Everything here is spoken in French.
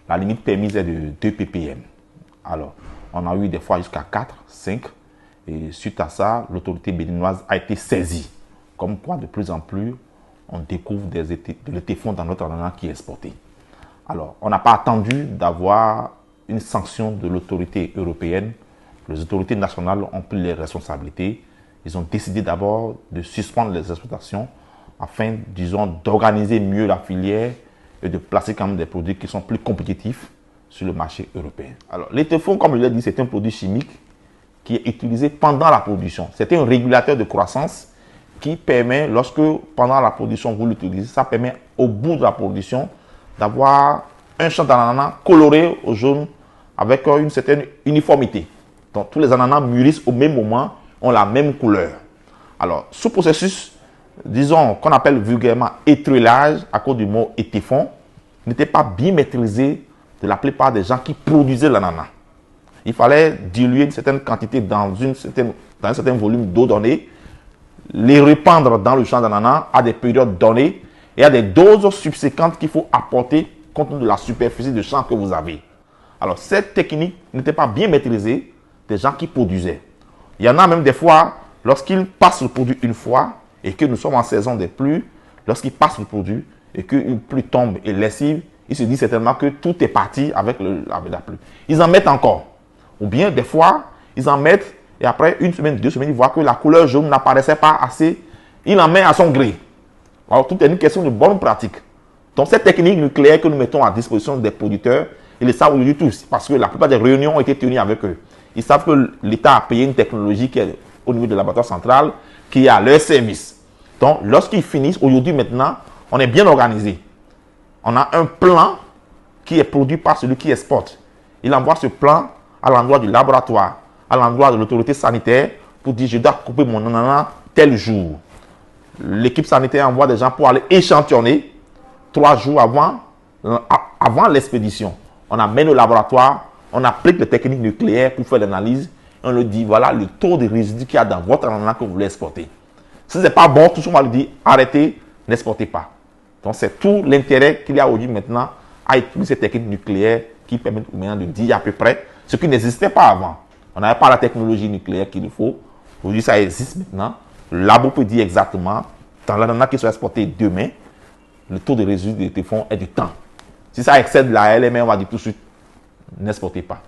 La limite permise est de 2 ppm. Alors, on a eu des fois jusqu'à 4, 5. Et suite à ça, l'autorité béninoise a été saisie. Comme quoi, de plus en plus, on découvre de l'étéfon dans notre ananas qui est exporté. Alors, on n'a pas attendu d'avoir une sanction de l'autorité européenne. Les autorités nationales ont pris les responsabilités. Ils ont décidé d'abord de suspendre les exportations afin, disons, d'organiser mieux la filière et de placer quand même des produits qui sont plus compétitifs sur le marché européen. Alors, l'étéfon, comme je l'ai dit, c'est un produit chimique qui est utilisé pendant la production. C'est un régulateur de croissance qui permet, lorsque pendant la production vous l'utilisez, ça permet au bout de la production d'avoir un champ d'ananas coloré au jaune avec une certaine uniformité. Donc tous les ananas mûrissent au même moment, ont la même couleur. Alors ce processus, disons qu'on appelle vulgairement étruellage à cause du mot étéfon, n'était pas bien maîtrisé de la plupart des gens qui produisaient l'ananas. Il fallait diluer une certaine quantité dans un certain volume d'eau donnée, les répandre dans le champ d'ananas à des périodes données et à des doses subséquentes qu'il faut apporter compte tenu de la superficie de champ que vous avez. Alors, cette technique n'était pas bien maîtrisée des gens qui produisaient. Il y en a même des fois, lorsqu'ils passent le produit une fois et que nous sommes en saison des pluies, lorsqu'ils passent le produit et qu'une pluie tombe et lessive, ils se disent certainement que tout est parti avec la pluie. Ils en mettent encore. Ou bien, des fois, ils en mettent et après une semaine, 2 semaines, ils voient que la couleur jaune n'apparaissait pas assez. Ils en mettent à son gré. Alors, tout est une question de bonne pratique. Donc, cette technique nucléaire que nous mettons à disposition des producteurs, ils le savent aujourd'hui tous, parce que la plupart des réunions ont été tenues avec eux. Ils savent que l'État a payé une technologie qui est au niveau de laboratoire central, qui est à leur service. Donc, lorsqu'ils finissent, aujourd'hui maintenant, on est bien organisé. On a un plan qui est produit par celui qui exporte. Il envoie ce plan à l'endroit du laboratoire, à l'endroit de l'autorité sanitaire pour dire je dois couper mon ananas tel jour. L'équipe sanitaire envoie des gens pour aller échantillonner 3 jours avant l'expédition. On amène au laboratoire, on applique les techniques nucléaires pour faire l'analyse. On lui dit voilà le taux de résidus qu'il y a dans votre ananas que vous voulez exporter. Si ce n'est pas bon, tout le monde lui dit arrêtez, n'exportez pas. Donc c'est tout l'intérêt qu'il y a aujourd'hui maintenant à utiliser ces techniques nucléaires qui permettent maintenant de dire à peu près ce qui n'existait pas avant. On n'avait pas la technologie nucléaire qu'il faut. Aujourd'hui, ça existe maintenant. Le labo peut dire exactement, dans l'ananas qui soit exporté demain, le taux de résidus de téflon est du temps. Si ça excède la LMR, on va dire tout de suite, n'exportez pas.